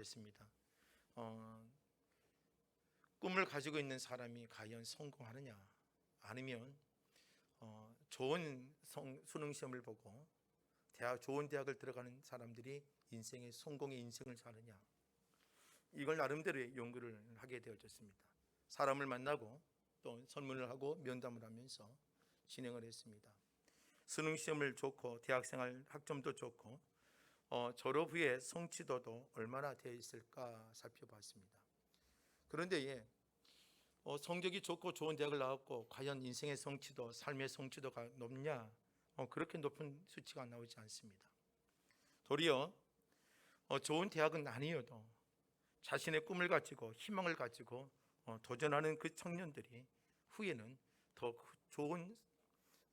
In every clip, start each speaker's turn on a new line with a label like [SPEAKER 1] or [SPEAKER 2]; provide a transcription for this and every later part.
[SPEAKER 1] 되어졌습니다. 꿈을 가지고 있는 사람이 과연 성공하느냐, 아니면 좋은 수능 시험을 보고 좋은 대학을 들어가는 사람들이 성공의 인생을 사느냐, 이걸 나름대로의 연구를 하게 되어졌습니다. 사람을 만나고 또 설문을 하고 면담을 하면서 진행을 했습니다. 수능 시험을 좋고 대학생활 학점도 좋고 졸업 후에 성취도도 얼마나 되어 있을까 살펴봤습니다. 그런데 성적이 좋고 좋은 대학을 나왔고 과연 인생의 성취도, 삶의 성취도가 높냐? 그렇게 높은 수치가 나오지 않습니다. 도리어 좋은 대학은 아니어도 자신의 꿈을 가지고 희망을 가지고 도전하는 그 청년들이 후에는 더 좋은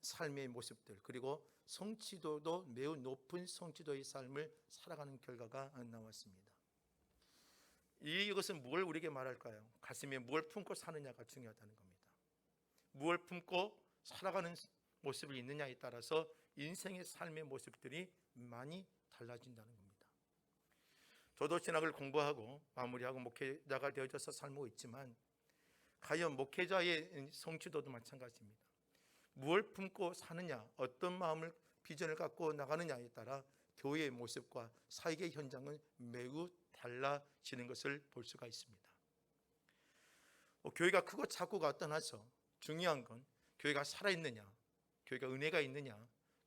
[SPEAKER 1] 삶의 모습들, 그리고 성취도도 매우 높은 성취도의 삶을 살아가는 결과가 나왔습니다. 이것은 무엇을 우리에게 말할까요? 가슴에 무엇을 품고 사느냐가 중요하다는 겁니다. 무엇을 품고 살아가는 모습이 있느냐에 따라서 인생의 삶의 모습들이 많이 달라진다는 겁니다. 저도 신학을 공부하고 마무리하고 목회자가 되어져서 살고 있지만 과연 목회자의 성취도도 마찬가지입니다. 무엇을 품고 사느냐, 어떤 마음을 비전을 갖고 나가느냐에 따라 교회의 모습과 사역의 현장은 매우 달라지는 것을 볼 수가 있습니다. 교회가 크고 작고가 떠나서 중요한 건 교회가 살아있느냐, 교회가 은혜가 있느냐,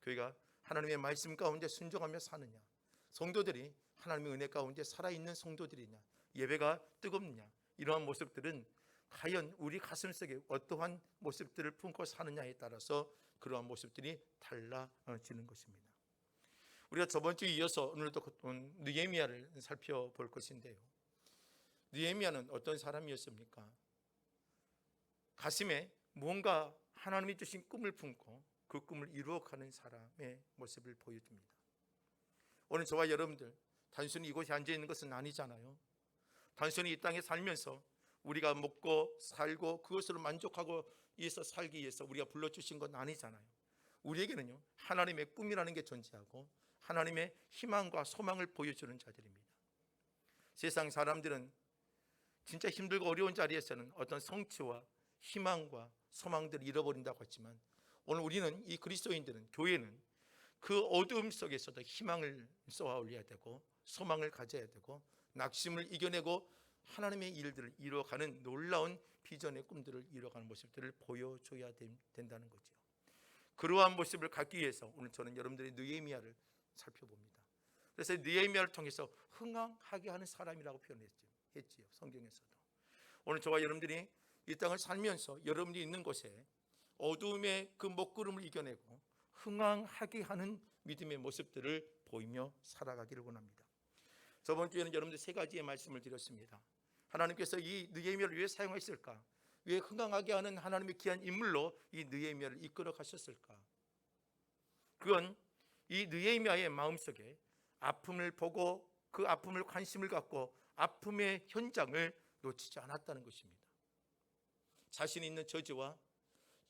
[SPEAKER 1] 교회가 하나님의 말씀 가운데 순종하며 사느냐, 성도들이 하나님의 은혜 가운데 살아있는 성도들이냐, 예배가 뜨겁느냐, 이러한 모습들은 과연 우리 가슴속에 어떠한 모습들을 품고 사느냐에 따라서 그러한 모습들이 달라지는 것입니다. 우리가 저번 주에 이어서 오늘도 느헤미야를 살펴볼 것인데요, 느헤미야는 어떤 사람이었습니까? 가슴에 뭔가 하나님이 주신 꿈을 품고 그 꿈을 이루어가는 사람의 모습을 보여줍니다. 오늘 저와 여러분들 단순히 이곳에 앉아있는 것은 아니잖아요. 단순히 이 땅에 살면서 우리가 먹고 살고 그것으로 만족하고 위해서 살기 위해서 우리가 불러주신 건 아니잖아요. 우리에게는요, 하나님의 꿈이라는 게 존재하고 하나님의 희망과 소망을 보여주는 자들입니다. 세상 사람들은 진짜 힘들고 어려운 자리에서는 어떤 성취와 희망과 소망들을 잃어버린다고 했지만, 오늘 우리는, 이 그리스도인들은, 교회는 그 어두움 속에서도 희망을 쏘아 올려야 되고 소망을 가져야 되고 낙심을 이겨내고 하나님의 일들을 이루어가는 놀라운 비전의 꿈들을 이루어가는 모습들을 보여줘야 된다는 거죠. 그러한 모습을 갖기 위해서 오늘 저는 여러분들의 느헤미야를 살펴봅니다. 그래서 느헤미야를 통해서 흥황하게 하는 사람이라고 표현했지요, 성경에서도. 오늘 저와 여러분들이 이 땅을 살면서 여러분이 있는 곳에 어두움의 그 먹구름을 이겨내고 흥황하게 하는 믿음의 모습들을 보이며 살아가기를 원합니다. 저번 주에는 여러분들 세 가지의 말씀을 드렸습니다. 하나님께서 이 느헤미야를 왜 사용하셨을까? 왜 흥황하게 하는 하나님의 귀한 인물로 이 느헤미야를 이끌어 가셨을까? 그건 이 느헤미야의 마음속에 아픔을 보고 그 아픔을 관심을 갖고 아픔의 현장을 놓치지 않았다는 것입니다. 자신이 있는 저지와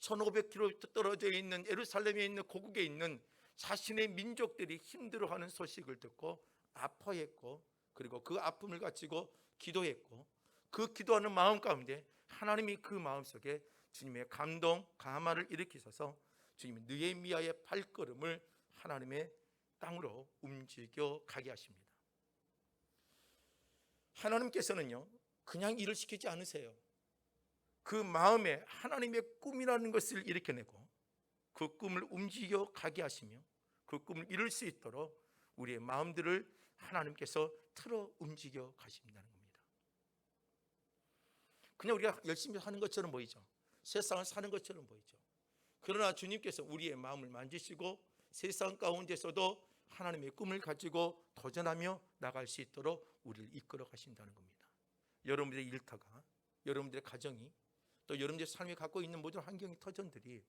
[SPEAKER 1] 1500km 떨어져 있는 예루살렘에 있는 고국에 있는 자신의 민족들이 힘들어하는 소식을 듣고 아파했고, 그리고 그 아픔을 가지고 기도했고, 그 기도하는 마음 가운데 하나님이 그 마음속에 주님의 감동, 감화를 일으키셔서 주님이 느헤미야의 발걸음을 하나님의 땅으로 움직여 가게 하십니다. 하나님께서는요, 그냥 일을 시키지 않으세요. 그 마음에 하나님의 꿈이라는 것을 일으켜내고 그 꿈을 움직여 가게 하시며 그 꿈을 이룰 수 있도록 우리의 마음들을 하나님께서 틀어 움직여 가신다는 겁니다. 그냥 우리가 열심히 하는 것처럼 보이죠. 세상을 사는 것처럼 보이죠. 그러나 주님께서 우리의 마음을 만지시고 세상 가운데서도 하나님의 꿈을 가지고 도전하며 나갈 수 있도록 우리를 이끌어 가신다는 겁니다. 여러분들의 일터가, 여러분들의 가정이, 또 여러분들의 삶이 갖고 있는 모든 환경의 터전들이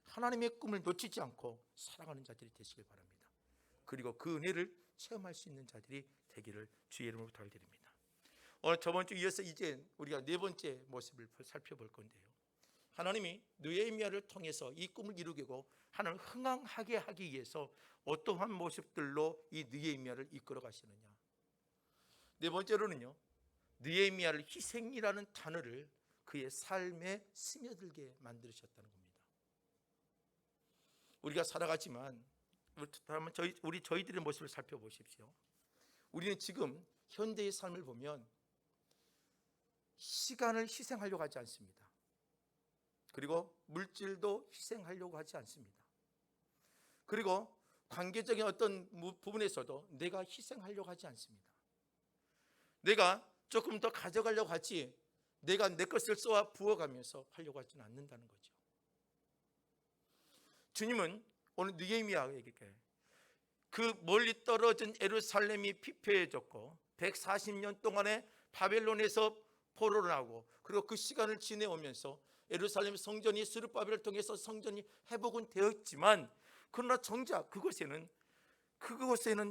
[SPEAKER 1] 하나님의 꿈을 놓치지 않고 살아가는 자들이 되시길 바랍니다. 그리고 그 은혜를 체험할 수 있는 자들이 되기를 주의 이름으로 부탁드립니다. 오늘 저번 주 이어서 이제 우리가 네 번째 모습을 살펴볼 건데요, 하나님이 느헤미야를 통해서 이 꿈을 이루고 하나님을 흥황하게 하기 위해서 어떠한 모습들로 이 느헤미야를 이끌어 가시느냐. 네 번째로는요, 느헤미야를 희생이라는 단어를 그의 삶에 스며들게 만드셨다는 겁니다. 우리가 살아가지만 저희들의 모습을 살펴보십시오. 우리는 지금 현대의 삶을 보면 시간을 희생하려고 하지 않습니다. 그리고 물질도 희생하려고 하지 않습니다. 그리고 관계적인 어떤 부분에서도 내가 희생하려고 하지 않습니다. 내가 조금 더 가져가려고 하지, 내가 내 것을 쏘아 부어가면서 하려고 하지는 않는다는 거죠. 주님은 오늘 느헤미야에게 그 멀리 떨어진 예루살렘이 피폐해졌고 140년 동안에 바벨론에서 포로를 하고, 그리고 그 시간을 지내오면서 예루살렘 성전이 스룹바벨을 통해서 성전이 회복은 되었지만, 그러나 정작 그곳에는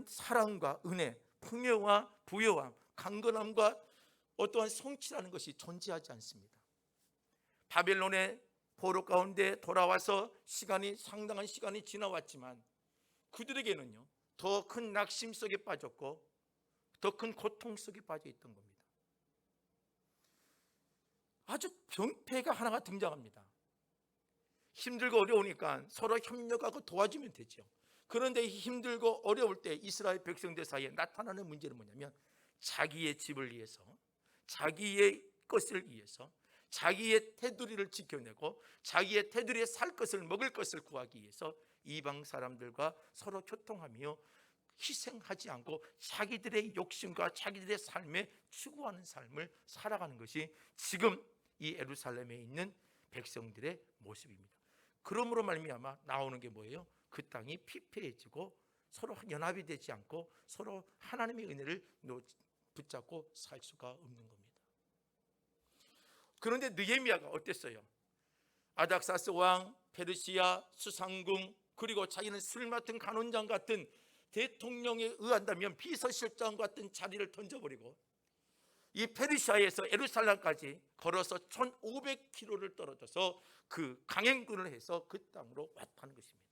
[SPEAKER 1] 사랑과 은혜, 풍요와 부요함, 강건함과 어떠한 성취라는 것이 존재하지 않습니다. 바벨론의 포로 가운데 돌아와서 상당한 시간이 지나왔지만 그들에게는요, 더 큰 낙심 속에 빠졌고 더 큰 고통 속에 빠져 있던 겁니다. 아주 병폐가 하나가 등장합니다. 힘들고 어려우니까 서로 협력하고 도와주면 되죠. 그런데 힘들고 어려울 때 이스라엘 백성들 사이에 나타나는 문제는 뭐냐면, 자기의 집을 위해서, 자기의 것을 위해서, 자기의 테두리를 지켜내고 자기의 테두리에 살 것을, 먹을 것을 구하기 위해서 이방 사람들과 서로 교통하며 희생하지 않고 자기들의 욕심과 자기들의 삶에 추구하는 삶을 살아가는 것이 지금 이 예루살렘에 있는 백성들의 모습입니다. 그러므로 말미암아 나오는 게 뭐예요? 그 땅이 피폐해지고 서로 연합이 되지 않고 서로 하나님의 은혜를 붙잡고 살 수가 없는 겁니다. 그런데 느헤미야가 어땠어요? 아닥사스 왕, 페르시아 수상궁, 그리고 자기는 술 맡은 간원장 같은 대통령에 의한다면 비서실장 같은 자리를 던져버리고 이 페르시아에서 예루살렘까지 걸어서 1500km를 떨어져서 그 강행군을 해서 그 땅으로 왔다는 것입니다.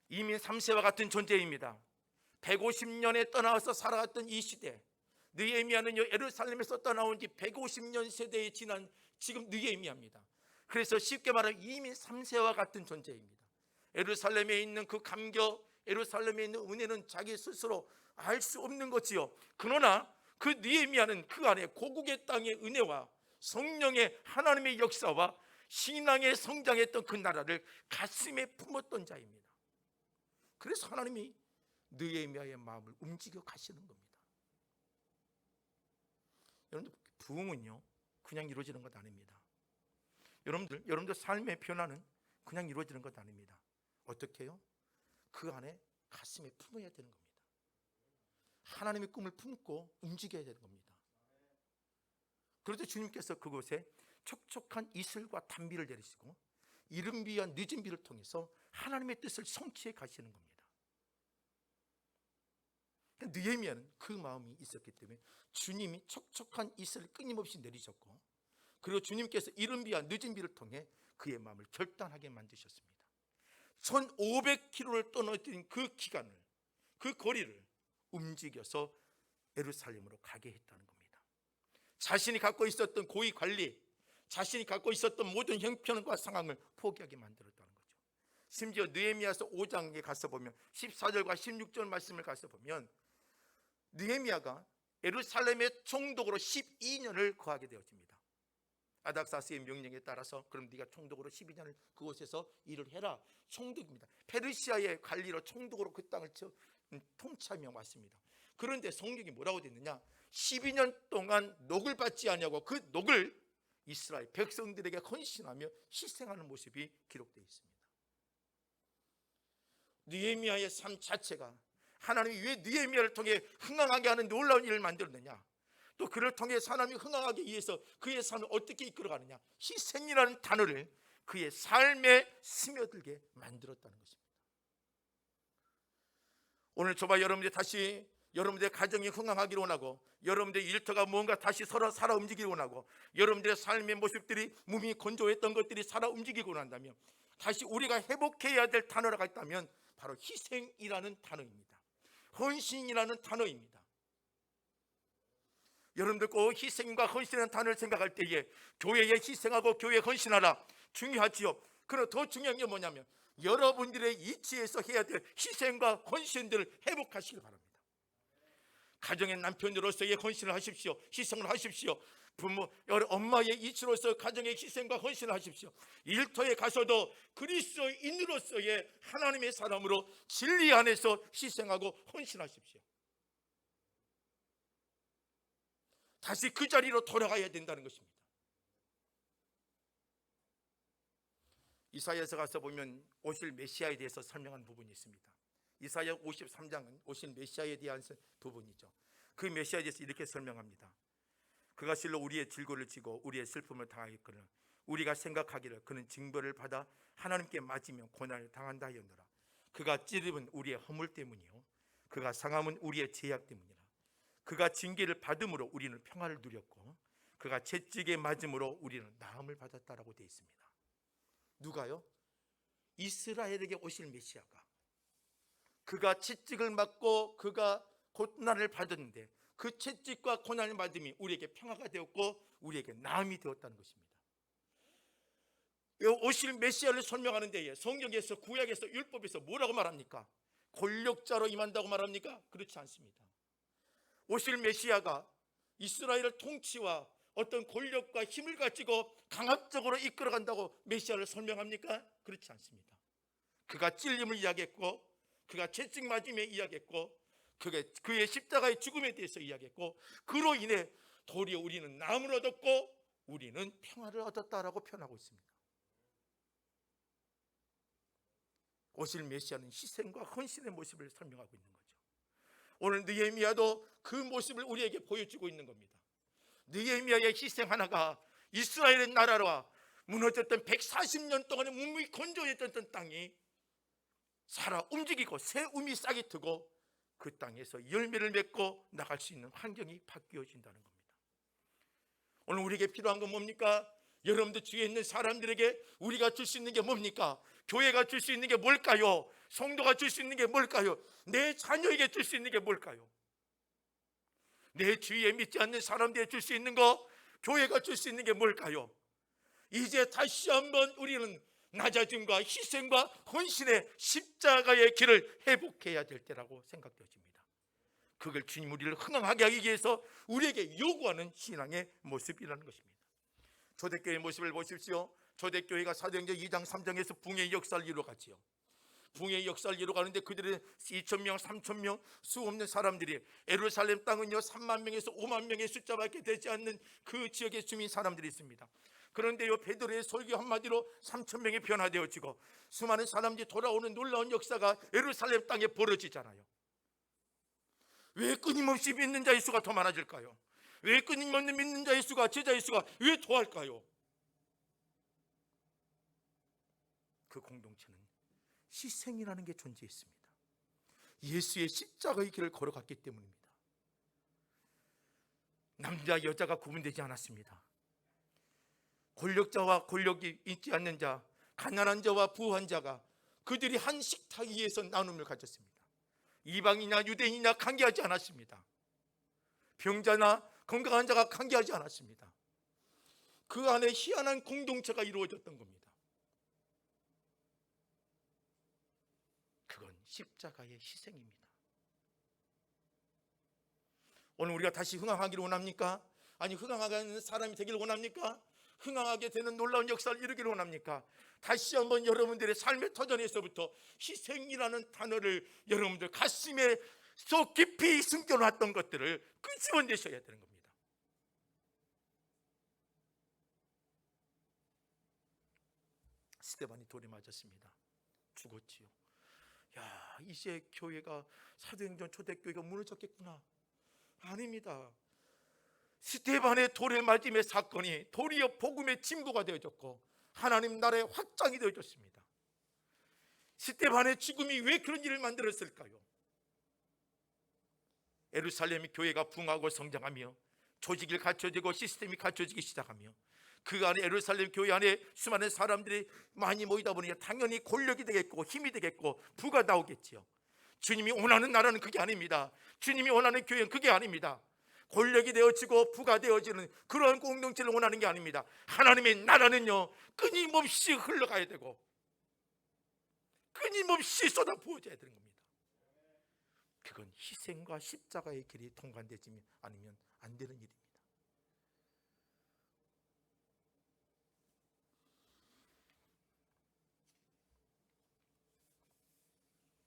[SPEAKER 1] 이민 3세와 같은 존재입니다. 150년에 떠나와서 살아갔던 이 시대, 느헤미야는 예루살렘에서 떠나온 지 150년 세대에 지난 지금 느헤미야입니다. 그래서 쉽게 말하면 이민 3세와 같은 존재입니다. 예루살렘에 있는 그 감격, 예루살렘에 있는 은혜는 자기 스스로 알 수 없는 거지요. 그러나 그 느헤미야는 그 안에 고국의 땅의 은혜와 성령의 하나님의 역사와 신앙의 성장했던 그 나라를 가슴에 품었던 자입니다. 그래서 하나님이 느헤미야의 마음을 움직여 가시는 겁니다. 여러분들, 부흥은요 그냥 이루어지는 것 아닙니다. 여러분들 삶의 변화는 그냥 이루어지는 것 아닙니다. 어떻게 해요? 그 안에 가슴에 품어야 되는 겁니다. 하나님의 꿈을 품고 움직여야 되는 겁니다. 그래서 주님께서 그곳에 촉촉한 이슬과 단비를 내리시고 이른 비와 늦은 비를 통해서 하나님의 뜻을 성취해 가시는 겁니다. 느헤미야는 그 마음이 있었기 때문에 주님이 촉촉한 이슬을 끊임없이 내리셨고, 그리고 주님께서 이른 비와 늦은 비를 통해 그의 마음을 결단하게 만드셨습니다. 1500km를 떠나던 그 기간을, 그 거리를 움직여서 예루살렘으로 가게 했다는 겁니다. 자신이 갖고 있었던 고위 관리, 자신이 갖고 있었던 모든 형편과 상황을 포기하게 만들었다는 거죠. 심지어 느헤미야서 5장에 가서 보면 14절과 16절 말씀을 가서 보면 느헤미야가 예루살렘의 총독으로 12년을 거하게 되었습니다. 아닥사스의 명령에 따라서 그럼 네가 총독으로 12년을 그곳에서 일을 해라. 총독입니다. 페르시아의 관리로 총독으로 그 땅을 통치하며 왔습니다. 그런데 성경이 뭐라고 됐느냐, 12년 동안 녹을 받지 않냐고 그 녹을 이스라엘 백성들에게 헌신하며 희생하는 모습이 기록되어 있습니다. 느헤미야의 삶 자체가 하나님이 왜 느헤미야를 통해 흥황하게 하는 놀라운 일을 만들었느냐, 또 그를 통해 하나님이 흥황하기 위해서 그의 삶을 어떻게 이끌어가느냐, 희생이라는 단어를 그의 삶에 스며들게 만들었다는 것입니다. 오늘 저와 여러분들 다시 여러분들의 가정이 흥황하기를 원하고, 여러분들의 일터가 뭔가 다시 서로 살아 움직이기를 원하고, 여러분들의 삶의 모습들이 몸이 건조했던 것들이 살아 움직이고 난다면 다시 우리가 회복해야 될 단어가 있다면 바로 희생이라는 단어입니다. 헌신이라는 단어입니다. 여러분들 꼭 희생과 헌신이라는 단어를 생각할 때에 교회에 희생하고 교회에 헌신하라 중요하지요. 그러나 더 중요한 게 뭐냐면 여러분들의 이치에서 해야 될 희생과 헌신들을 회복하시기 바랍니다. 가정의 남편으로서의 헌신을 하십시오. 희생을 하십시오. 부모, 엄마의 이치로서 가정의 희생과 헌신을 하십시오. 일터에 가서도 그리스도인으로서의 하나님의 사람으로 진리 안에서 희생하고 헌신하십시오. 다시 그 자리로 돌아가야 된다는 것입니다. 이사야서 가서 보면 오실 메시아에 대해서 설명한 부분이 있습니다. 이사야 53장은 오실 메시아에 대한 부분이죠. 그 메시아에 대해서 이렇게 설명합니다. 그가 실로 우리의 질고를 지고 우리의 슬픔을 당하였거늘 우리가 생각하기를 그는 징벌을 받아 하나님께 맞으며 고난을 당한다 하였노라. 그가 찌르면 우리의 허물 때문이요 그가 상함은 우리의 죄악 때문이라. 그가 징계를 받음으로 우리는 평화를 누렸고 그가 채찍에 맞음으로 우리는 나음을 받았다라고 되어 있습니다. 누가요? 이스라엘에게 오실 메시아가 그가 채찍을 맞고 그가 고난을 받았는데 그 채찍과 고난을 받음이 우리에게 평화가 되었고 우리에게 나음이 되었다는 것입니다. 오실 메시아를 설명하는 데에 성경에서 구약에서 율법에서 뭐라고 말합니까? 권력자로 임한다고 말합니까? 그렇지 않습니다. 오실 메시아가 이스라엘의 통치와 어떤 권력과 힘을 가지고 강압적으로 이끌어간다고 메시아를 설명합니까? 그렇지 않습니다. 그가 찔림을 이야기했고 그가 채찍 맞음에 이야기했고 그의 십자가의 죽음에 대해서 이야기했고 그로 인해 도리어 우리는 나음을 얻었고 우리는 평화를 얻었다라고 표현하고 있습니다. 오실 메시아는 희생과 헌신의 모습을 설명하고 있는 거죠. 오늘 느헤미야도 그 모습을 우리에게 보여주고 있는 겁니다. 느헤미야의 희생 하나가 이스라엘의 나라와 무너졌던 140년 동안의 문무이 건조했던 땅이 살아 움직이고 새 움이 싹이 트고 그 땅에서 열매를 맺고 나갈 수 있는 환경이 바뀌어진다는 겁니다. 오늘 우리에게 필요한 건 뭡니까? 여러분들 주위에 있는 사람들에게 우리가 줄 수 있는 게 뭡니까? 교회가 줄 수 있는 게 뭘까요? 성도가 줄 수 있는 게 뭘까요? 내 자녀에게 줄 수 있는 게 뭘까요? 내 주위에 믿지 않는 사람들에게 줄 수 있는 거, 교회가 줄 수 있는 게 뭘까요? 이제 다시 한번 우리는 낮아짐과 희생과 헌신의 십자가의 길을 회복해야 될 때라고 생각되어집니다. 그걸 주님 우리를 흥황하게 하기 위해서 우리에게 요구하는 신앙의 모습이라는 것입니다. 초대교회의 모습을 보십시오. 초대교회가 사도행전 2장 3장에서 붕의 역사를 이루어갔지요. 붕의 역사를 이루어가는데 그들은 2,000명, 3,000명 수없는 사람들이 예루살렘 땅은요 3만 명에서 5만 명의 숫자밖에 되지 않는 그 지역의 주민 사람들이 있습니다. 그런데 요 베드로의 설교 한마디로 3,000명이 변화되어지고 수많은 사람들이 돌아오는 놀라운 역사가 예루살렘 땅에 벌어지잖아요. 왜 끊임없이 믿는 자의 수가 더 많아질까요? 왜 끊임없는 믿는 자의 수가, 제자의 수가 왜 더할까요? 그 공동체는 희생이라는 게 존재했습니다. 예수의 십자가의 길을 걸어갔기 때문입니다. 남자 여자가 구분되지 않았습니다. 권력자와 권력이 있지 않는 자, 가난한 자와 부유한 자가 그들이 한 식탁 위에서 나눔을 가졌습니다. 이방이냐 유대인이냐 관계하지 않았습니다. 병자나 건강한 자가 관계하지 않았습니다. 그 안에 희한한 공동체가 이루어졌던 겁니다. 그건 십자가의 희생입니다. 오늘 우리가 다시 흥황하기를 원합니까? 아니 흥황하는 사람이 되기를 원합니까? 흥황하게 되는 놀라운 역사를 이루기를 원합니까? 다시 한번 여러분들의 삶의 터전에서부터 희생이라는 단어를 여러분들 가슴에 속 깊이 숨겨놨던 것들을 끄집어내셔야 되는 겁니다. 스데반이 돌에 맞았습니다. 죽었지요. 야, 이제 교회가 사도행전 초대교회가 무너졌겠구나. 아닙니다. 스데반의 돌에 맞음의 사건이 도리어 복음의 진보가 되어졌고 하나님 나라의 확장이 되어졌습니다. 스데반의 죽음이 왜 그런 일을 만들었을까요? 예루살렘 교회가 붕하고 성장하며 조직이 갖춰지고 시스템이 갖춰지기 시작하며 그 안에 예루살렘 교회 안에 수많은 사람들이 많이 모이다 보니 당연히 권력이 되겠고 힘이 되겠고 부가 나오겠지요. 주님이 원하는 나라는 그게 아닙니다. 주님이 원하는 교회는 그게 아닙니다. 권력이 되어지고 부가 되어지는 그런 공동체를 원하는 게 아닙니다. 하나님의 나라는요, 끊임없이 흘러가야 되고 끊임없이 쏟아부어져야 되는 겁니다. 그건 희생과 십자가의 길이 통관되지 않으면 안 되는 일입니다.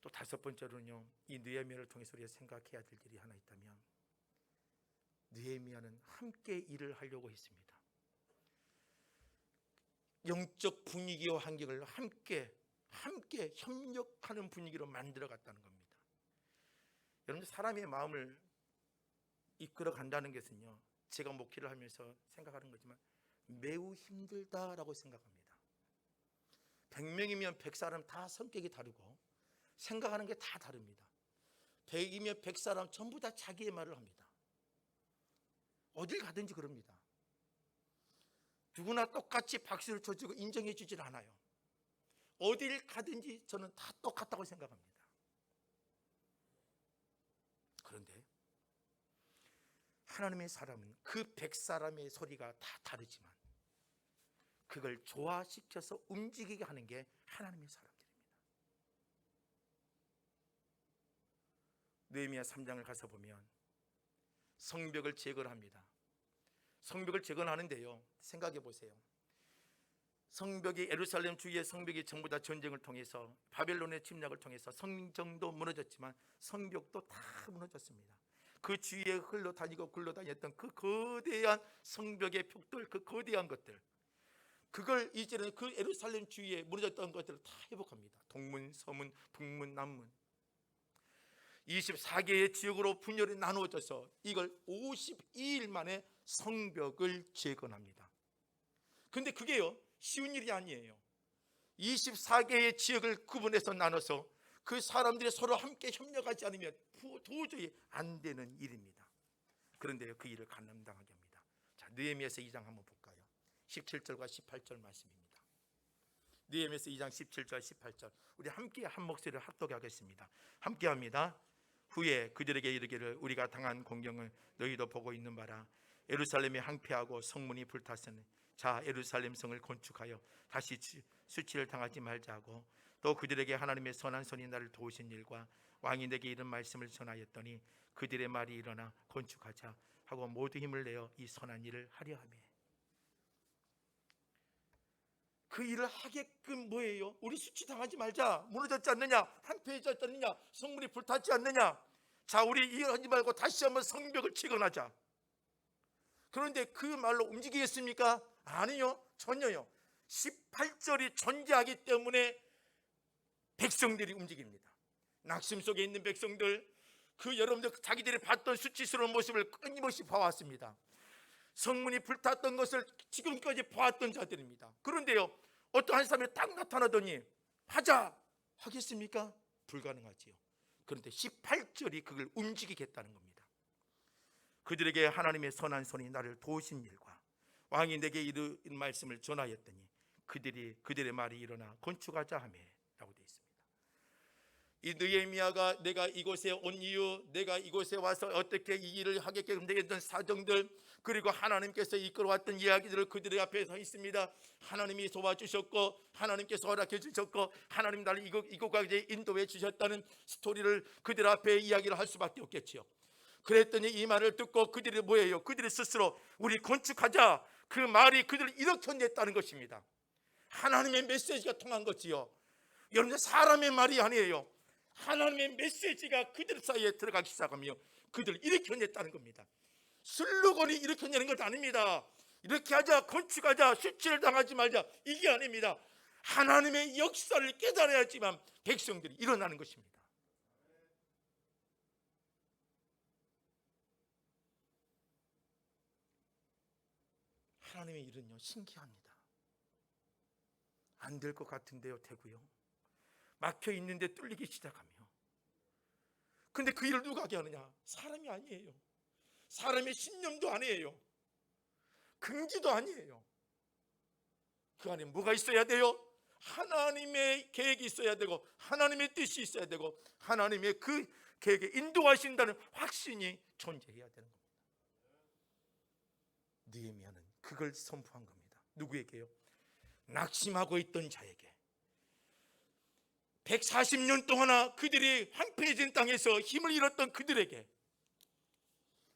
[SPEAKER 1] 또 다섯 번째로는요, 이 느헤미야를 통해서 우리가 생각해야 될 일이 하나 있다면, 느헤미야는 함께 일을 하려고 했습니다. 영적 분위기와 환경을 함께 협력하는 분위기로 만들어 갔다는 겁니다. 여러분, 사람의 마음을 이끌어 간다는 것은요, 제가 목회를 하면서 생각하는 거지만 매우 힘들다라고 생각합니다. 100명이면 100사람 다 성격이 다르고 생각하는 게 다 다릅니다. 100이면 100사람 전부 다 자기의 말을 합니다. 어딜 가든지 그럽니다. 누구나 똑같이 박수를 쳐주고 인정해 주질 않아요. 어딜 가든지 저는 다 똑같다고 생각합니다. 그런데 하나님의 사람은 그 100사람의 소리가 다 다르지만 그걸 조화시켜서 움직이게 하는 게 하나님의 사람들입니다. 느헤미야 3장을 가서 보면 성벽을 재건합니다. 성벽을 재건하는데요, 생각해 보세요. 성벽이, 예루살렘 주위의 성벽이 전부 다 전쟁을 통해서, 바벨론의 침략을 통해서 성정도 무너졌지만 성벽도 다 무너졌습니다. 그 주위에 흘러다니고 굴러다녔던 그 거대한 성벽의 벽돌, 그 거대한 것들, 그걸 이제는 그 예루살렘 주위에 무너졌던 것들을 다 회복합니다. 동문, 서문, 북문, 남문 24개의 지역으로 분열이 나누어져서 이걸 52일 만에 성벽을 재건합니다. 근데 그게요, 쉬운 일이 아니에요. 24개의 지역을 구분해서 나눠서 그 사람들이 서로 함께 협력하지 않으면 도저히 안 되는 일입니다. 그런데요, 그 일을 감당하게 합니다. 자, 느헤미야서 2장 한번 볼까요? 17절과 18절 말씀입니다. 느헤미야서 2장 17절 18절 우리 함께 한 목소리를 합독하겠습니다. 함께 합니다. 후에 그들에게 이르기를 우리가 당한 공경을 너희도 보고 있는 바라. 예루살렘이 항폐하고 성문이 불탔으니 자, 예루살렘 성을 건축하여 다시 수치를 당하지 말자고, 또 그들에게 하나님의 선한 손이 나를 도우신 일과 왕이 내게 이런 말씀을 전하였더니 그들의 말이 일어나 건축하자 하고 모두 힘을 내어 이 선한 일을 하려 하며. 그 일을 하게끔 뭐예요? 우리 수치 당하지 말자. 무너졌지 않느냐? 한패해졌지 않느냐? 성문이 불탔지 않느냐? 자, 우리 이 일 하지 말고 다시 한번 성벽을 재건하자. 그런데 그 말로 움직이겠습니까? 아니요, 전혀요. 18절이 존재하기 때문에 백성들이 움직입니다. 낙심 속에 있는 백성들, 그 여러분들 자기들이 봤던 수치스러운 모습을 끊임없이 봐왔습니다. 성문이 불탔던 것을 지금까지 봐왔던 자들입니다. 그런데요, 어떤 한 사람이 딱 나타나더니 하자 하겠습니까? 불가능하지요. 그런데 18절이 그걸 움직이겠다는 겁니다. 그들에게 하나님의 선한 손이 나를 도우신 일과 왕이 내게 이런 말씀을 전하였더니 그들의 말이 일어나 건축하자 하며 라고 되어 있습니다. 이 느헤미야가 내가 이곳에 온 이유, 내가 이곳에 와서 어떻게 이 일을 하게끔 되었던 사정들, 그리고 하나님께서 이끌어왔던 이야기들을 그들의 앞에 서 있습니다. 하나님이 도와주셨고 하나님께서 허락해 주셨고 하나님 나를 이곳까지 인도해 주셨다는 스토리를 그들 앞에 이야기를 할 수밖에 없겠지요. 그랬더니 이 말을 듣고 그들이 뭐예요? 그들이 스스로 우리 건축하자, 그 말이 그들을 일으켜냈다는 것입니다. 하나님의 메시지가 통한 거지요. 여러분들, 사람의 말이 아니에요. 하나님의 메시지가 그들 사이에 들어가기 시작하며 그들을 일으켜냈다는 겁니다. 슬로건이 일으켜내는 것 아닙니다. 이렇게 하자, 건축하자, 수치를 당하지 말자, 이게 아닙니다. 하나님의 역사를 깨달아야지만 백성들이 일어나는 것입니다. 하나님의 일은요, 신기합니다. 안 될 것 같은데요, 되고요. 막혀 있는데 뚫리기 시작하며. 근데 그 일을 누가 하게 하느냐? 사람이 아니에요. 사람의 신념도 아니에요. 긍지도 아니에요. 그 안에 뭐가 있어야 돼요? 하나님의 계획이 있어야 되고 하나님의 뜻이 있어야 되고 하나님의 그 계획에 인도하신다는 확신이 존재해야 되는 겁니다. 느헤미야는 그걸 선포한 겁니다. 누구에게요? 낙심하고 있던 자에게. 140년 동안 그들이 황폐해진 땅에서 힘을 잃었던 그들에게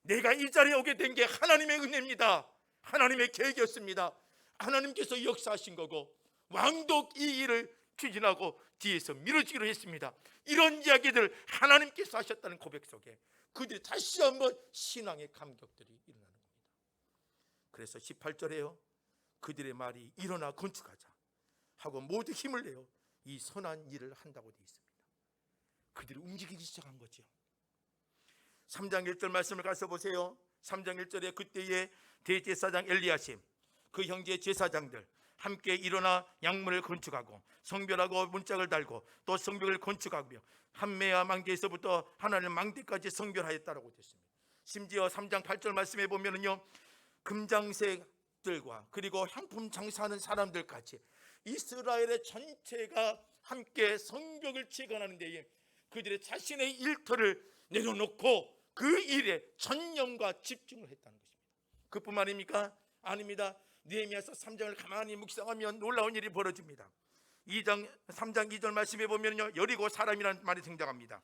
[SPEAKER 1] 내가 이 자리에 오게 된 게 하나님의 은혜입니다. 하나님의 계획이었습니다. 하나님께서 역사하신 거고 왕도 이 일을 추진하고 뒤에서 밀어주기로 했습니다. 이런 이야기들 하나님께서 하셨다는 고백 속에 그들이 다시 한번 신앙의 감격들이 일어나는 겁니다. 그래서 18절에요, 그들의 말이 일어나 건축하자 하고 모두 힘을 내어 이 선한 일을 한다고 되어 있습니다. 그들이 움직이기 시작한 거죠. 3장 1절 말씀을 가서 보세요. 3장 1절에 그때의 대제사장 엘리야심, 그 형제 제사장들 함께 일어나 양문을 건축하고 성벽하고 문짝을 달고 또 성벽을 건축하며 한매와 망대에서부터 하나님 망대까지 성결하였다라고 됐습니다. 심지어 3장 8절 말씀에 보면은요, 금장색들과 그리고 향품 장사하는 사람들까지 이스라엘의 전체가 함께 성벽을 재건하는 데에 그들의 자신의 일터를 내려놓고 그 일에 전념과 집중을 했다는 것입니다. 그뿐만 아닙니까? 아닙니다. 느헤미야서 3장을 가만히 묵상하면 놀라운 일이 벌어집니다. 3장 2절 말씀에 보면요, 여리고 사람이라는 말이 등장합니다.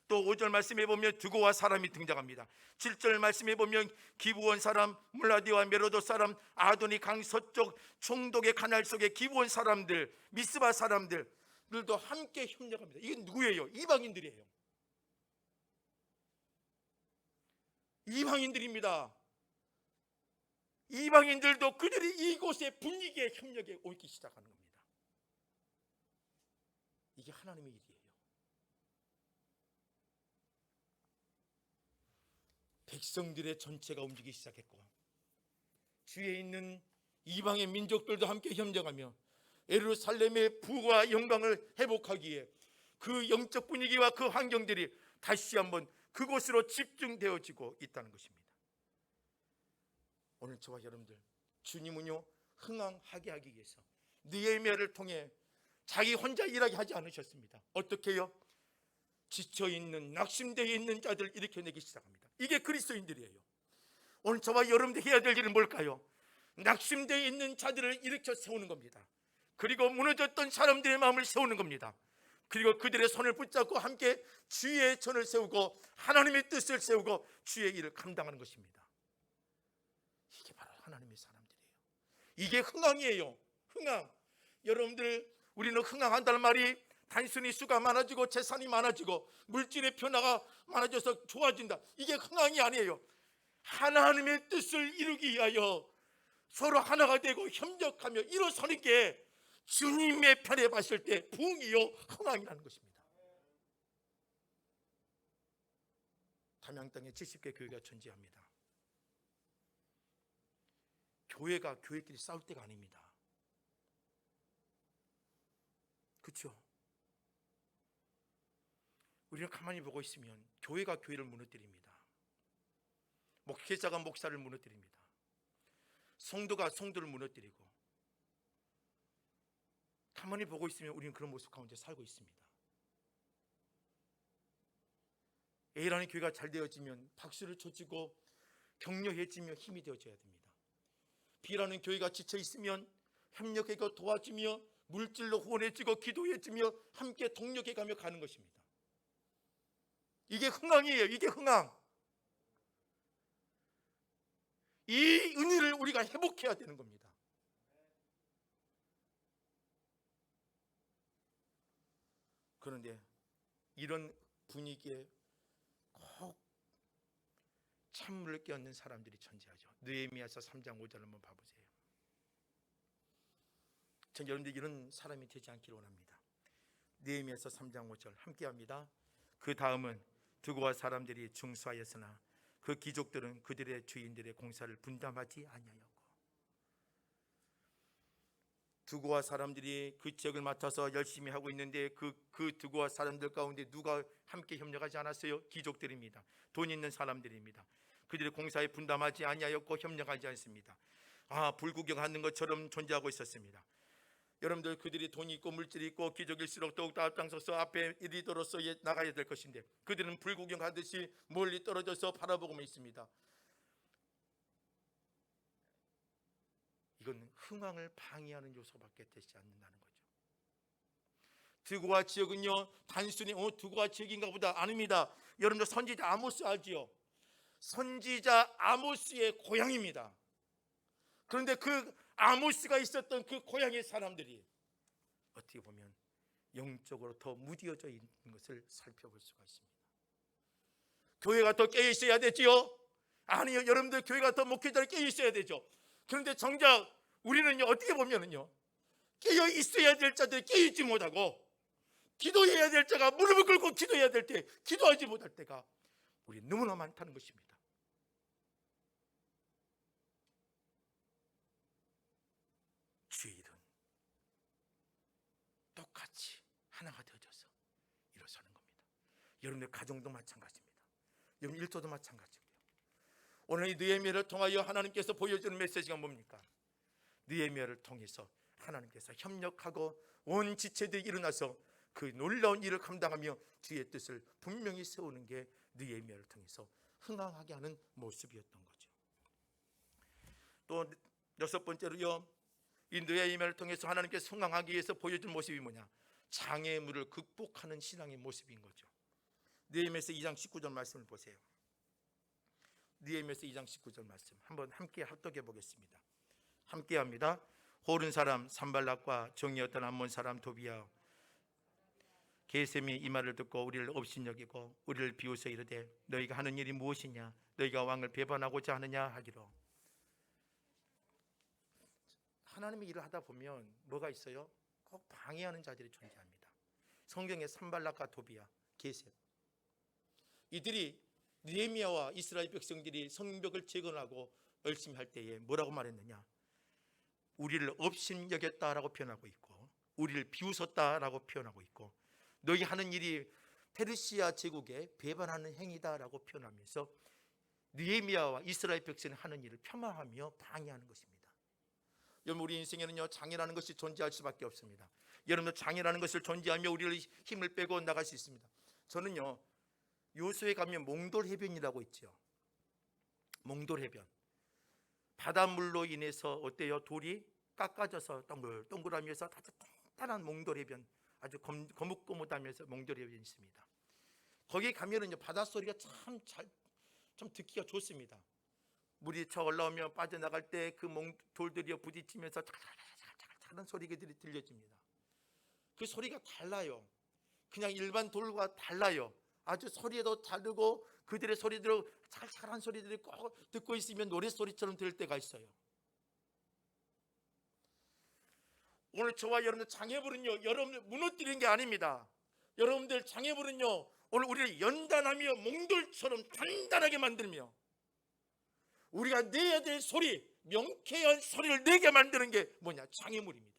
[SPEAKER 1] 또 5절 말씀에 보면 두고와 사람이 등장합니다. 7절 말씀에 보면 기브온 사람, 물라디와 메로도 사람, 아도니 강 서쪽 총독의 카날 속의 기브온 사람들, 미스바 사람들도 함께 협력합니다. 이게 누구예요? 이방인들이에요. 이방인들입니다. 이방인들도 그들이 이곳의 분위기에 협력에 오기 시작하는 겁니다. 이게 하나님의 일이에요. 백성들의 전체가 움직이기 시작했고 주위에 있는 이방의 민족들도 함께 협력하며 예루살렘의 부와 영광을 회복하기에 그 영적 분위기와 그 환경들이 다시 한번 그곳으로 집중되어지고 있다는 것입니다. 오늘 저와 여러분들, 주님은요 흥왕하게 하기 위해서 느헤미야를 통해 자기 혼자 일하게 하지 않으셨습니다. 어떻게 해요? 지쳐있는 낙심되어 있는 자들을 일으켜내기 시작합니다. 이게 그리스도인들이에요. 오늘 저와 여러분들이 해야 될 일은 뭘까요? 낙심되어 있는 자들을 일으켜 세우는 겁니다. 그리고 무너졌던 사람들의 마음을 세우는 겁니다. 그리고 그들의 손을 붙잡고 함께 주의 전을 세우고 하나님의 뜻을 세우고 주의 일을 감당하는 것입니다. 이게 바로 하나님의 사람들이에요. 이게 흥왕이에요. 흥왕. 여러분들, 우리는 흥왕한다는 말이 단순히 수가 많아지고 재산이 많아지고 물질의 변화가 많아져서 좋아진다, 이게 흥왕이 아니에요. 하나님의 뜻을 이루기 위하여 서로 하나가 되고 협력하며 일어서는 게 주님의 편에 봤을 때 부흥이요 흥왕이라는 것입니다. 담양 땅에 70개 교회가 존재합니다. 교회가 교회끼리 싸울 때가 아닙니다. 그렇죠? 우리가 가만히 보고 있으면 교회가 교회를 무너뜨립니다. 목회자가 목사를 무너뜨립니다. 성도가 성도를 무너뜨리고, 가만히 보고 있으면 우리는 그런 모습 가운데 살고 있습니다. A라는 교회가 잘 되어지면 박수를 쳐주고 격려해주며 힘이 되어줘야 됩니다. B라는 교회가 지쳐 있으면 협력해서 도와주며 물질로 후원해주고 기도해주며 함께 동력해가며 가는 것입니다. 이게 흥왕이에요. 이게 흥왕. 이 은혜를 우리가 회복해야 되는 겁니다. 그런데 이런 분위기에 꼭 찬물을 끼얹는 사람들이 존재하죠. 느헤미야서 3장 5절 한번 봐보세요. 전 여러분들 이런 사람이 되지 않기를 원합니다. 느헤미야서 3장 5절 함께합니다. 그 다음은 두고와 사람들이 중수하였으나 그 귀족들은 그들의 주인들의 공사를 분담하지 아니하였고, 두고와 사람들이 그 지역을 맡아서 열심히 하고 있는데 그 두고와 사람들 가운데 누가 함께 협력하지 않았어요? 귀족들입니다. 돈 있는 사람들입니다. 그들의 공사에 분담하지 아니하였고 협력하지 않습니다. 불구경하는 것처럼 존재하고 있었습니다. 여러분들 그들이 돈이 있고 물질이 있고 기적일수록 더욱더 앞장서서 앞에 리더로서 나가야 될 것인데 그들은 불구경하듯이 멀리 떨어져서 바라보고만 있습니다. 이건 흥왕을 방해하는 요소밖에 되지 않는다는 거죠. 드고아 지역은요 단순히 드고아 지역인가 보다 아닙니다. 여러분들 선지자 아모스 알지요? 선지자 아모스의 고향입니다. 그런데 그 아모스가 있었던 그 고향의 사람들이 어떻게 보면 영적으로 더 무뎌져 있는 것을 살펴볼 수가 있습니다. 교회가 더 깨어 있어야 되지요? 아니요, 여러분들 교회가 더 목회자를 깨어 있어야 되죠. 그런데 정작 우리는요 어떻게 보면은요 깨어 있어야 될 자들이 깨어 있지 못하고 기도해야 될 자가 무릎을 꿇고 기도해야 될 때 기도하지 못할 때가 우리 너무나 많다는 것입니다. 주의 일은 똑같이 하나가 되어져서 일어서는 겁니다. 여러분의 가정도 마찬가지입니다. 여러분 일터도 마찬가지고요. 오늘 이 느헤미야를 통하여 하나님께서 보여주는 메시지가 뭡니까? 느헤미야를 통해서 하나님께서 협력하고 온 지체들이 일어나서 그 놀라운 일을 감당하며 주의 뜻을 분명히 세우는 게 느헤미야를 통해서 흥황하게 하는 모습이었던 거죠. 또 여섯 번째로요, 이 느헤미야를 통해서 하나님께서 흥황하기 위해서 보여준 모습이 뭐냐? 장애물을 극복하는 신앙의 모습인 거죠. 느헤미야서 2장 19절 말씀을 보세요. 느헤미야서 2장 19절 말씀 한번 함께 합독해 보겠습니다. 함께 합니다. 호른 사람 산발락과 정의였던 암몬 사람 도비야 게셈이 이 말을 듣고 우리를 업신여기고 우리를 비웃어 이르되 너희가 하는 일이 무엇이냐? 너희가 왕을 배반하고자 하느냐 하기로. 하나님의 일을 하다 보면 뭐가 있어요? 꼭 방해하는 자들이 존재합니다. 성경에 산발락과 도비야, 게셈, 이들이 느헤미야와 이스라엘 백성들이 성벽을 재건하고 열심히 할 때에 뭐라고 말했느냐? 우리를 업신여겼다라고 표현하고 있고 우리를 비웃었다라고 표현하고 있고 너희 하는 일이 페르시아 제국에 배반하는 행위다라고 표현하면서 느헤미야와 이스라엘 백성이 하는 일을 폄하하며 방해하는 것입니다. 여러분 우리 인생에는요 장애라는 것이 존재할 수밖에 없습니다. 여러분들 장애라는 것을 존재하며 우리를 힘을 빼고 나갈 수 있습니다. 저는요 요소에 가면 몽돌해변이라고 있죠. 몽돌해변, 바닷물로 인해서 어때요? 돌이 깎아져서 동글동글하면서 아주 단단한 몽돌해변, 아주 거뭇거뭇하면서 몽돌해변이 있습니다. 거기 가면은요 바닷소리가 참 듣기가 좋습니다. 물이 쳐 올라오면 빠져나갈 때 그 돌들이 부딪히면서 차근차근 소리들이 들려집니다. 그 소리가 달라요. 그냥 일반 돌과 달라요. 아주 소리도 다르고 그들의 소리대로 찰찰한 소리들이 꼭 듣고 있으면 노랫소리처럼 들릴 때가 있어요. 오늘 저와 여러분들 장애물은요 여러분들 무너뜨리는 게 아닙니다. 여러분들 장애물은요 오늘 우리를 연단하며 몽돌처럼 단단하게 만들며 우리가 내야 될 소리, 명쾌한 소리를 내게 만드는 게 뭐냐? 장애물입니다.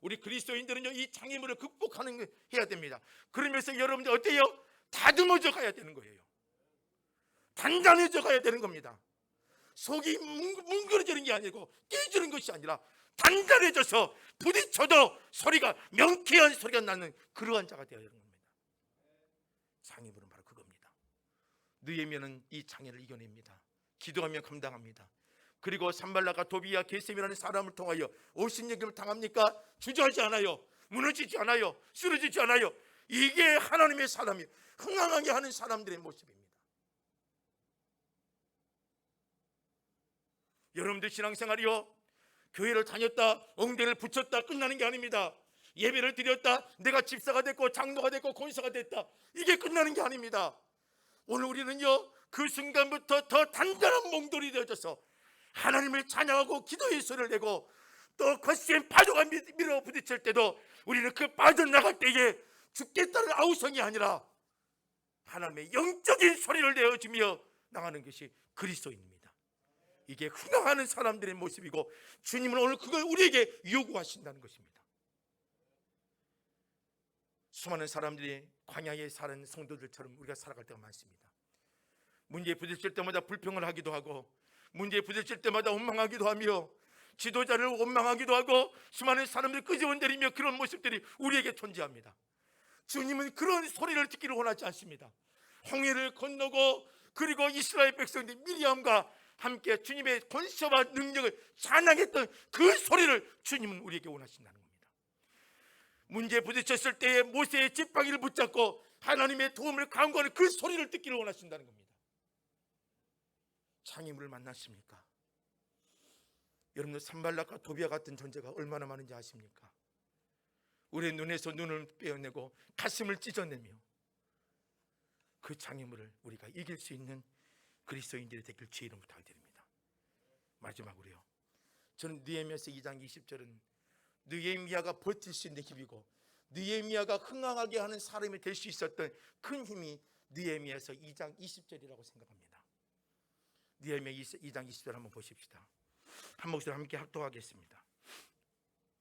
[SPEAKER 1] 우리 그리스도인들은요 이 장애물을 극복하는 게 해야 됩니다. 그러면서 여러분들 어때요? 다듬어져 가야 되는 거예요. 단단해져 가야 되는 겁니다. 속이 뭉그러지는 게 아니고 깨지는 것이 아니라 단단해져서 부딪혀도 소리가 명쾌한 소리가 나는 그러한 자가 되어야 하는 겁니다. 장애물은 바로 그겁니다. 느헤미야는 이 장애를 이겨냅니다. 기도하며 감당합니다. 그리고 산발락과 도비야 게셈이라는 사람을 통하여 업신여김을 당합니까? 주저하지 않아요. 무너지지 않아요. 쓰러지지 않아요. 이게 하나님의 사람이 흥황하게 하는 사람들의 모습입니다. 여러분들 신앙생활이요 교회를 다녔다 엉덩이를 붙였다 끝나는 게 아닙니다. 예배를 드렸다 내가 집사가 됐고 장로가 됐고 권사가 됐다 이게 끝나는 게 아닙니다. 오늘 우리는요 그 순간부터 더 단단한 몽돌이 되어져서 하나님을 찬양하고 기도의 소리를 내고 또 거센 파도가 밀어 부딪힐 때도 우리는 그 빠져나갈 때에 죽겠다는 아우성이 아니라 하나님의 영적인 소리를 내어주며 나가는 것이 그리스도인입니다. 이게 흥황하는 사람들의 모습이고 주님은 오늘 그걸 우리에게 요구하신다는 것입니다. 수많은 사람들이 광야에 사는 성도들처럼 우리가 살아갈 때가 많습니다. 문제에 부딪힐 때마다 불평을 하기도 하고 문제에 부딪힐 때마다 원망하기도 하며 지도자를 원망하기도 하고 수많은 사람들이 끄집어내리며 그런 모습들이 우리에게 존재합니다. 주님은 그런 소리를 듣기를 원하지 않습니다. 홍해를 건너고 그리고 이스라엘 백성들이 미리암과 함께 주님의 권세와 능력을 찬양했던 그 소리를 주님은 우리에게 원하신다는 겁니다. 문제에 부딪혔을 때에 모세의 지팡이를 붙잡고 하나님의 도움을 간구하는 그 소리를 듣기를 원하신다는 겁니다. 장애물을 만났습니까? 여러분들 산발락과 도비아 같은 존재가 얼마나 많은지 아십니까? 우리의 눈에서 눈을 빼어내고 가슴을 찢어내며 그 장애물을 우리가 이길 수 있는 그리스도인들이 되길 주의 이름으로 부탁드립니다. 마지막으로요, 저는 느헤미야서 2장 20절은 느헤미야가 버틸 수 있는 힘이고 느헤미야가 흥황하게 하는 사람이 될 수 있었던 큰 힘이 느헤미야서 2장 20절이라고 생각합니다. 느헤미야 2장 20절 한번 보십시다. 한 목소리 함께 합독하겠습니다.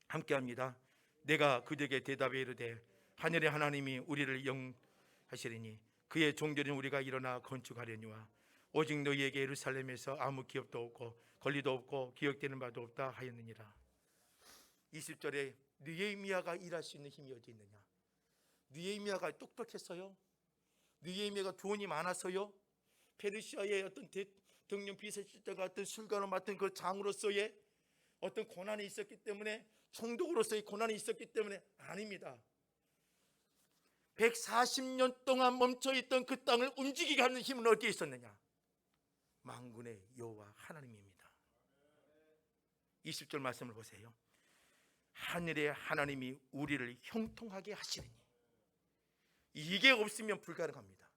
[SPEAKER 1] 함께합니다. 내가 그들에게 대답해 이르되 하늘의 하나님이 우리를 영하시리니 그의 종들인 우리가 일어나 건축하려니와 오직 너희에게 예루살렘에서 아무 기업도 없고 권리도 없고 기억되는 바도 없다 하였느니라. 20절에 느헤미야가 일할 수 있는 힘이 어디 있느냐? 느헤미야가 똑똑했어요? 느헤미야가 돈이 많아서요? 페르시아의 어떤 대통령 비서실장 같은 술관을 맡은 그 장으로서의 어떤 고난이 있었기 때문에, 총독으로서의 고난이 있었기 때문에 아닙니다. 140년 동안 멈춰있던 그 땅을 움직이게 하는 힘은 어디에 있었느냐? 만군의 여호와 하나님입니다. 20절 말씀을 보세요. 하늘의 하나님이 우리를 형통하게 하시리니. 이게 없으면 불가능합니다.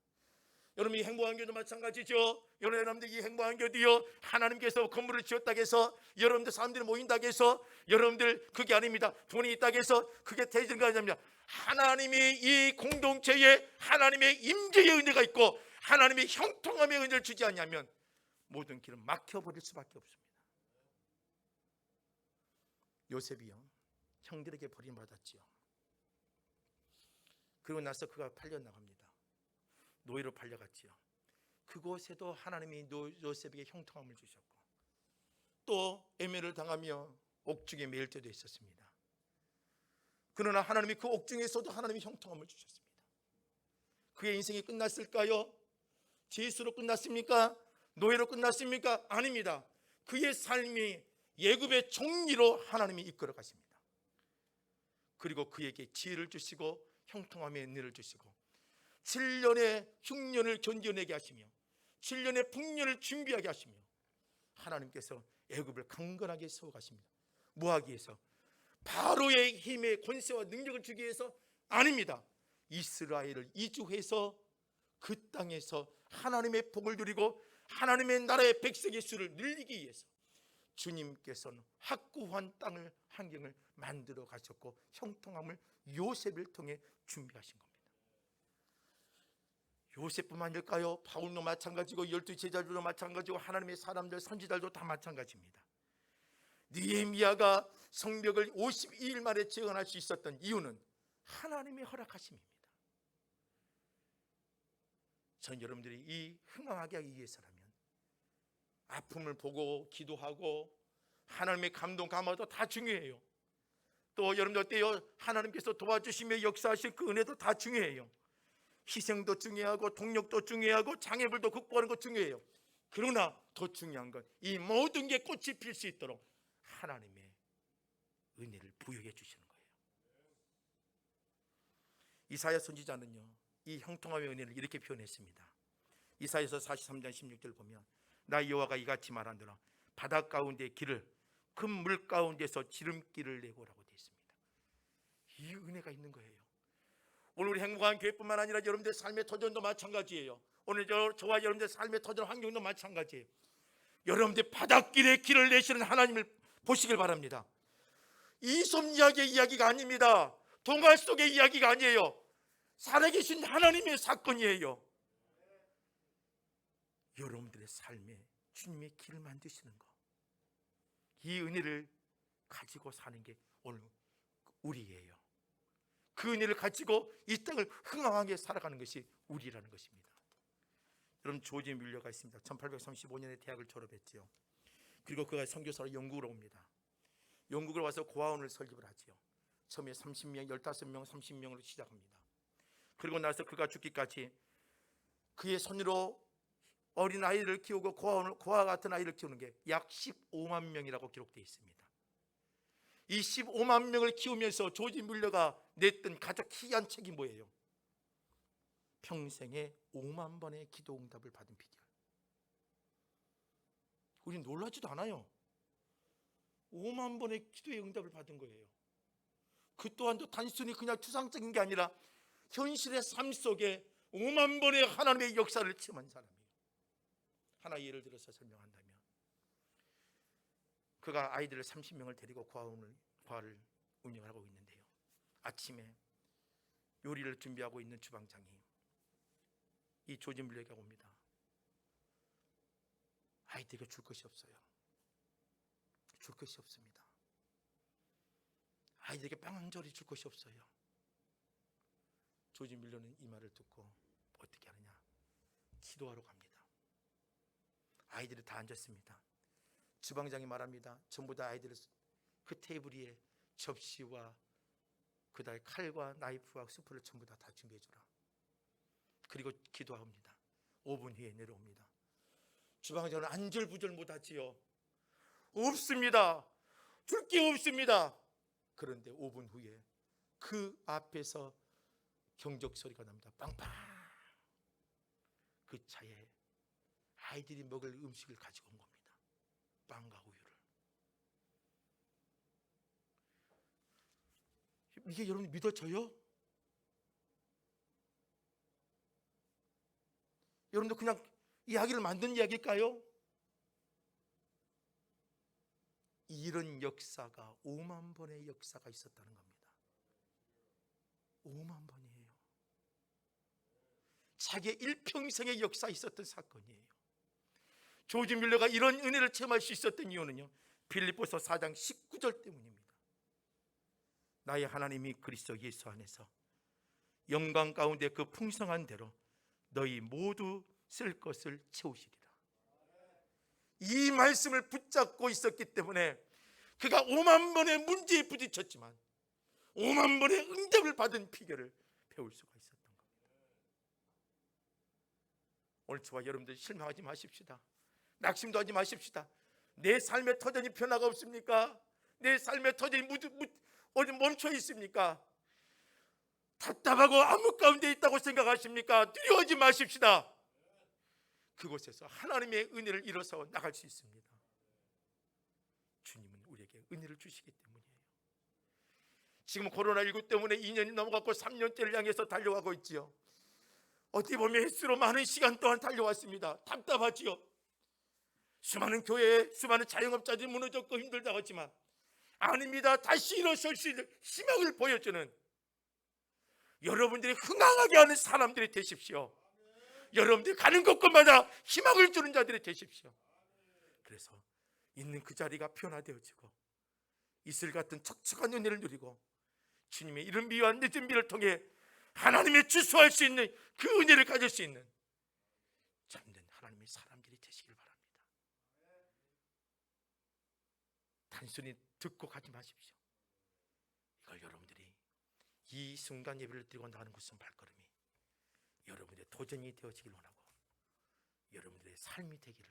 [SPEAKER 1] 여러분, 이 행복한 교도 마찬가지죠. 여러분들 이 행복한 교도요, 하나님께서 건물을 지었다고 해서, 여러분들 사람들이 모인다고 해서, 여러분들 그게 아닙니다. 돈이 있다고 해서 그게 되는 거 아닙니다. 하나님이 이 공동체에 하나님의 임재의 은혜가 있고 하나님의 형통함의 은혜를 주지 않냐면 모든 길은 막혀버릴 수밖에 없습니다. 요셉이요, 형들에게 버림받았지요. 그러고 나서 그가 팔려나갑니다. 노예로 팔려갔지요. 그곳에도 하나님이 요셉에게 형통함을 주셨고, 또 애매를 당하며 옥중에 매일 때도 있었습니다. 그러나 하나님이 그 옥중에서도 하나님이 형통함을 주셨습니다. 그의 인생이 끝났을까요? 죄수로 끝났습니까? 노예로 끝났습니까? 아닙니다. 그의 삶이 예굽의 총리로 하나님이 이끌어 가십니다. 그리고 그에게 지혜를 주시고 형통함의 은혜를 주시고 7년의 흉년을 견뎌내게 하시며 7년의 풍년을 준비하게 하시며 하나님께서 애굽을 강건하게 세워가십니다. 뭐하기 위해서? 바로의 힘의 권세와 능력을 주기 위해서? 아닙니다. 이스라엘을 이주해서 그 땅에서 하나님의 복을 누리고 하나님의 나라의 백성의 수를 늘리기 위해서 주님께서는 확고한 땅을, 환경을 만들어 가셨고 형통함을 요셉을 통해 준비하신 겁니다. 요셉뿐만 아닐까요? 바울도 마찬가지고 12 제자들도 마찬가지고 하나님의 사람들, 선지자들도 다 마찬가지입니다. 느헤미야가 성벽을 52일 만에 재건할 수 있었던 이유는 하나님의 허락하심입니다. 전 여러분들이 이 흥황하게 하기 위해서라면 아픔을 보고 기도하고 하나님의 감동 감화도 다 중요해요. 또 여러분들 어때요? 하나님께서 도와주시며 역사하실 그 은혜도 다 중요해요. 희생도 중요하고 동력도 중요하고 장애물도 극복하는 것 중요해요. 그러나 더 중요한 건 이 모든 게 꽃이 필 수 있도록 하나님의 은혜를 부여해 주시는 거예요. 이사야 선지자는요, 이 형통함의 은혜를 이렇게 표현했습니다. 이사야서 43장 16절 보면 나 여호와가 이같이 말하노라 바다 가운데 길을 큰 물 가운데서 지름길을 내고라고 되어 있습니다. 이 은혜가 있는 거예요. 오늘 우리 행복한 교회뿐만 아니라 여러분들 삶의 터전도 마찬가지예요. 오늘 저와 여러분들 삶의 터전 환경도 마찬가지예요. 여러분들 바닷길에 길을 내시는 하나님을 보시길 바랍니다. 이솝 이야기의 이야기가 아닙니다. 동화 속의 이야기가 아니에요. 살아계신 하나님의 사건이에요. 여러분들의 삶에 주님의 길을 만드시는 것, 이 은혜를 가지고 사는 게 오늘 우리예요. 그 은혜를 가지고 이 땅을 흥황하게 살아가는 것이 우리라는 것입니다. 여러분, 조지 뮬러가 있습니다. 1835년에 대학을 졸업했지요. 그리고 그가 선교사로 영국으로 옵니다. 영국을 와서 고아원을 설립을 하지요. 처음에 30명, 15명, 30명으로 시작합니다. 그리고 나서 그가 죽기까지 그의 손으로 어린 아이를 키우고 고아 같은 아이를 키우는 게 약 15만 명이라고 기록되어 있습니다. 이 15만 명을 키우면서 조지 뮬러가 냈던 가장 희귀한 책이 뭐예요? 평생에 5만 번의 기도 응답을 받은 비결. 우린 놀라지도 않아요. 5만 번의 기도의 응답을 받은 거예요. 그 또한도 단순히 그냥 추상적인 게 아니라 현실의 삶 속에 5만 번의 하나님의 역사를 체험한 사람이에요. 하나 예를 들어서 설명한다면, 그가 아이들을 30명을 데리고 고아를 운영을 하고 있는데요, 아침에 요리를 준비하고 있는 주방장이 이 조지 뮬러에게 옵니다. 아이들에게 줄 것이 없어요. 줄 것이 없습니다. 아이들에게 빵 한 조리 줄 것이 없어요. 조지 뮬러는 이 말을 듣고 어떻게 하느냐? 기도하러 갑니다. 아이들이 다 앉았습니다. 주방장이 말합니다. 전부 다 아이들을 그 테이블 위에 접시와 그다음에 칼과 나이프와 스프를 전부 다 준비해 주라. 그리고 기도합니다. 5분 후에 내려옵니다. 주방장은 안절부절 못하지요. 없습니다. 줄 게 없습니다. 그런데 5분 후에 그 앞에서 경적 소리가 납니다. 빵빵. 그 차에 아이들이 먹을 음식을 가지고 온 겁니다. 빵과 우유를. 이게 여러분 믿어져요? 여러분들 그냥 이야기를 만든 이야기일까요? 이런 역사가 5만 번의 역사가 있었다는 겁니다. 5만 번이에요. 자기의 일평생의 역사에 있었던 사건이에요. 조지 뮬러가 이런 은혜를 체험할 수 있었던 이유는요, 빌립보서 4장 19절 때문입니다. 나의 하나님이 그리스도 예수 안에서 영광 가운데 그 풍성한 대로 너희 모두 쓸 것을 채우시리라. 이 말씀을 붙잡고 있었기 때문에 그가 5만 번의 문제에 부딪혔지만 5만 번의 응답을 받은 비결을 배울 수가 있었던 겁니다. 오늘 저와 여러분들 실망하지 마십시다. 낙심도 하지 마십시다. 내 삶의 터전이 변화가 없습니까? 내 삶의 터전이 어디 멈춰 있습니까? 답답하고 암흑 가운데 있다고 생각하십니까? 두려워하지 마십시다. 그곳에서 하나님의 은혜를 일어서 나갈 수 있습니다. 주님은 우리에게 은혜를 주시기 때문이에요. 지금 코로나19 때문에 2년이 넘어갔고 3년째를 향해서 달려가고 있지요. 어떻게 보면 횟수로 많은 시간 동안 달려왔습니다. 답답하지요. 수많은 교회에 수많은 자영업자들이 무너졌고 힘들다고 했지만 아닙니다. 다시 일어설 수 있는 희망을 보여주는 여러분들이 흥황하게 하는 사람들이 되십시오. 여러분들이 가는 곳곳마다 희망을 주는 자들이 되십시오. 그래서 있는 그 자리가 변화되어지고 이슬 같은 척척한 은혜를 누리고 주님의 이른 비와 늦은 비를 통해 하나님의 주소할 수 있는 그 은혜를 가질 수 있는 참된 하나님의 사람들이 되시길 바랍니다. 단순히 듣고 가지 마십시오. 이걸 여러분들이 이 순간 예배를 드리고 나가는 것은 발걸음이 여러분들의 도전이 되어지길 원하고 여러분들의 삶이 되기를